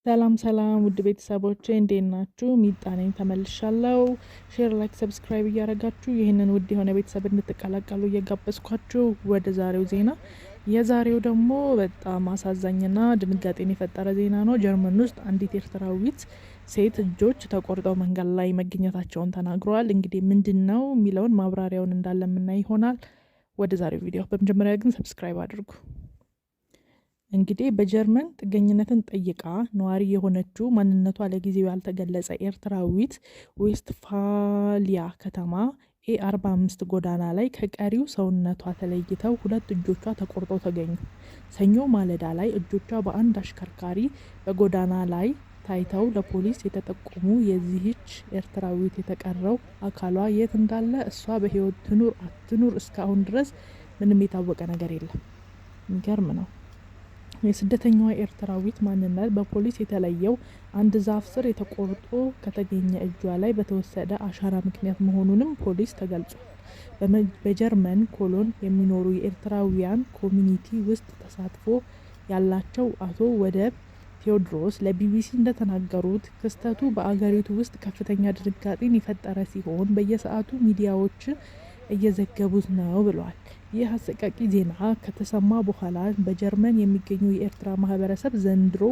ሰላም ሰላም ውድ ቤተሰቦቼ እንዴት ናችሁ? ሚጣ ነኝ ተመልሻለሁ። ሼር ላይክ ሰብስክራይብ እያደረጋችሁ ይህንን ውድ የሆነ ቤተሰብ እንድትቀላቀሉ እየጋበዝኳችሁ ወደ ዛሬው ዜና። የዛሬው ደግሞ በጣም አሳዛኝና ድንጋጤን የፈጠረ ዜና ነው። ጀርመን ውስጥ አንዲት ኤርትራዊት ሴት እጆች ተቆርጠው መንገድ ላይ መገኘታቸውን ተናግረዋል። እንግዲህ ምንድነው የሚለውን ማብራሪያውን እንዳለ የምናይ ይሆናል። ወደ ዛሬው ቪዲዮ። በመጀመሪያ ግን ሰብስክራይብ አድርጉ። እንግዲህ በጀርመን ጥገኝነትን ጠይቃ ነዋሪ የሆነችው ማንነቷ ለጊዜው ያልተገለጸ ኤርትራዊት ዌስትፋሊያ ከተማ ኤ45 ጎዳና ላይ ከቀሪው ሰውነቷ ተለይተው ሁለት እጆቿ ተቆርጠው ተገኙ። ሰኞ ማለዳ ላይ እጆቿ በአንድ አሽከርካሪ በጎዳና ላይ ታይተው ለፖሊስ የተጠቆሙ የዚህች ኤርትራዊት የተቀረው አካሏ የት እንዳለ እሷ በህይወት ትኑር አትኑር እስካሁን ድረስ ምንም የታወቀ ነገር የለም። የሚገርም ነው። የስደተኛዋ ኤርትራዊት ማንነት በፖሊስ የተለየው አንድ ዛፍ ስር የተቆርጦ ከተገኘ እጇ ላይ በተወሰደ አሻራ ምክንያት መሆኑንም ፖሊስ ተገልጿል። በጀርመን ኮሎን የሚኖሩ የኤርትራውያን ኮሚኒቲ ውስጥ ተሳትፎ ያላቸው አቶ ወደብ ቴዎድሮስ ለቢቢሲ እንደተናገሩት ክስተቱ በአገሪቱ ውስጥ ከፍተኛ ድንጋጤን የፈጠረ ሲሆን በየሰዓቱ ሚዲያዎች እየዘገቡት ነው ብለዋል። ይህ አሰቃቂ ዜና ከተሰማ በኋላ በጀርመን የሚገኙ የኤርትራ ማህበረሰብ ዘንድሮ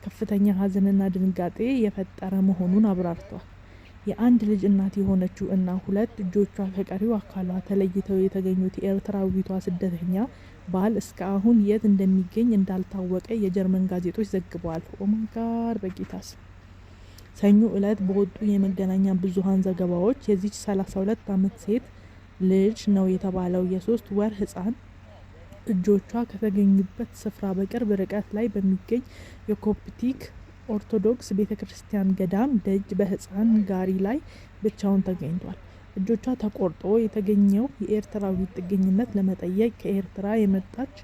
ከፍተኛ ሀዘንና ድንጋጤ የፈጠረ መሆኑን አብራርተዋል። የአንድ ልጅ እናት የሆነችው እና ሁለት እጆቿ ከቀሪው አካሏ ተለይተው የተገኙት የኤርትራዊቷ ስደተኛ ባል እስካሁን የት እንደሚገኝ እንዳልታወቀ የጀርመን ጋዜጦች ዘግበዋል። ኦማጋር በጌታስ ሰኞ ዕለት በወጡ የመገናኛ ብዙሃን ዘገባዎች የዚች 32 ዓመት ሴት ልጅ ነው የተባለው የ3 ወር ህፃን እጆቿ ከተገኙበት ስፍራ በቅርብ ርቀት ላይ በሚገኝ የኮፕቲክ ኦርቶዶክስ ቤተክርስቲያን ገዳም ደጅ በህፃን ጋሪ ላይ ብቻውን ተገኝቷል። እጆቿ ተቆርጦ የተገኘው የኤርትራዊት ጥገኝነት ለመጠየቅ ከኤርትራ የመጣች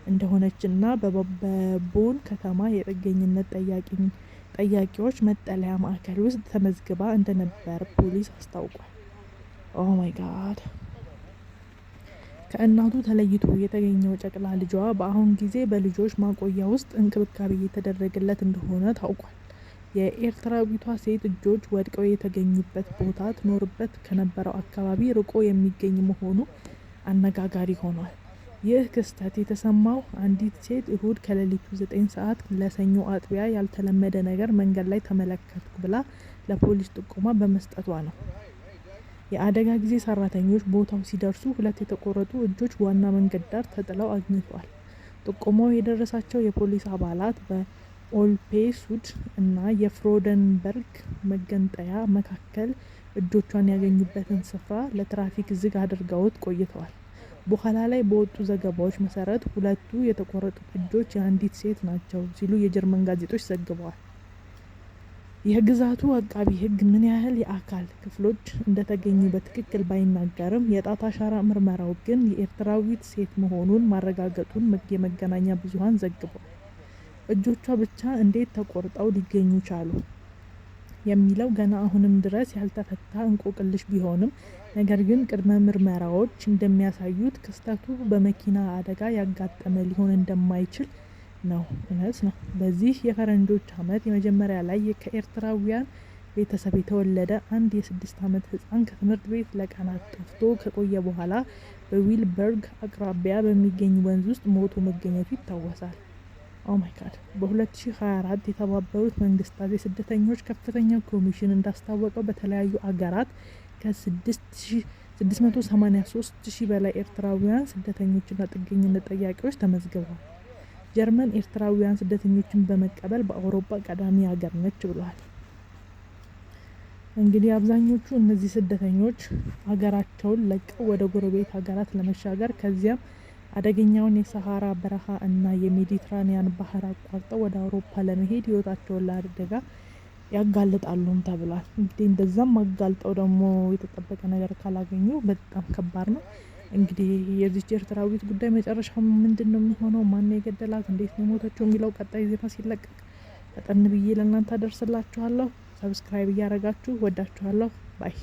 እንደሆነችና በቦን ከተማ የጥገኝነት ጠያቂዎች መጠለያ ማዕከል ውስጥ ተመዝግባ እንደነበር ፖሊስ አስታውቋል። ኦ ማይ ጋድ። ከእናቱ ተለይቶ የተገኘው ጨቅላ ልጇ በአሁን ጊዜ በልጆች ማቆያ ውስጥ እንክብካቤ እየተደረገለት እንደሆነ ታውቋል። የኤርትራዊቷ ሴት እጆች ወድቀው የተገኙበት ቦታ ትኖርበት ከነበረው አካባቢ ርቆ የሚገኝ መሆኑ አነጋጋሪ ሆኗል። ይህ ክስተት የተሰማው አንዲት ሴት እሁድ ከሌሊቱ 9 ሰዓት ለሰኞ አጥቢያ ያልተለመደ ነገር መንገድ ላይ ተመለከትኩ ብላ ለፖሊስ ጥቆማ በመስጠቷ ነው። የአደጋ ጊዜ ሰራተኞች ቦታው ሲደርሱ ሁለት የተቆረጡ እጆች ዋና መንገድ ዳር ተጥለው አግኝተዋል። ጥቆማው የደረሳቸው የፖሊስ አባላት በኦልፔሱድ እና የፍሮደንበርግ መገንጠያ መካከል እጆቿን ያገኙበትን ስፍራ ለትራፊክ ዝግ አድርገውት ቆይተዋል። በኋላ ላይ በወጡ ዘገባዎች መሰረት ሁለቱ የተቆረጡት እጆች የአንዲት ሴት ናቸው ሲሉ የጀርመን ጋዜጦች ዘግበዋል። የግዛቱ አቃቢ ሕግ ምን ያህል የአካል ክፍሎች እንደተገኙ በትክክል ባይናገርም የጣት አሻራ ምርመራው ግን የኤርትራዊት ሴት መሆኑን ማረጋገጡን የመገናኛ ብዙሃን ዘግቧል። እጆቿ ብቻ እንዴት ተቆርጠው ሊገኙ ቻሉ የሚለው ገና አሁንም ድረስ ያልተፈታ እንቆቅልሽ ቢሆንም ነገር ግን ቅድመ ምርመራዎች እንደሚያሳዩት ክስተቱ በመኪና አደጋ ያጋጠመ ሊሆን እንደማይችል ነው። እውነት ነው። በዚህ የፈረንጆች ዓመት የመጀመሪያ ላይ ከኤርትራውያን ቤተሰብ የተወለደ አንድ የ6 ዓመት ህፃን ከትምህርት ቤት ለቀናት ጠፍቶ ከቆየ በኋላ በዊልበርግ አቅራቢያ በሚገኝ ወንዝ ውስጥ ሞቶ መገኘቱ ይታወሳል። ኦ ማይ ጋድ። በ2024 የተባበሩት መንግስታት የስደተኞች ከፍተኛ ኮሚሽን እንዳስታወቀው በተለያዩ አገራት ከ683,000 በላይ ኤርትራውያን ስደተኞችና ጥገኝነት ጠያቂዎች ተመዝግበዋል። ጀርመን ኤርትራውያን ስደተኞችን በመቀበል በአውሮፓ ቀዳሚ ሀገር ነች ብሏል። እንግዲህ አብዛኞቹ እነዚህ ስደተኞች ሀገራቸውን ለቀው ወደ ጎረቤት ሀገራት ለመሻገር ከዚያም አደገኛውን የሰሃራ በረሃ እና የሜዲትራኒያን ባህር አቋርጠው ወደ አውሮፓ ለመሄድ ህይወታቸውን ለአደጋ ያጋልጣሉም ተብሏል። እንግዲህ እንደዛም አጋልጠው ደግሞ የተጠበቀ ነገር ካላገኙ በጣም ከባድ ነው። እንግዲህ የዚች ኤርትራዊት ጉዳይ መጨረሻው ምንድነው የሚሆነው? ማን የገደላት? እንዴት ነው የሞተችው? የሚለው ቀጣይ ዜና ሲለቀቅ ፈጠን ብዬ ለእናንተ አደርስላችኋለሁ። ሰብስክራይብ እያደረጋችሁ ወዳችኋለሁ። ባይ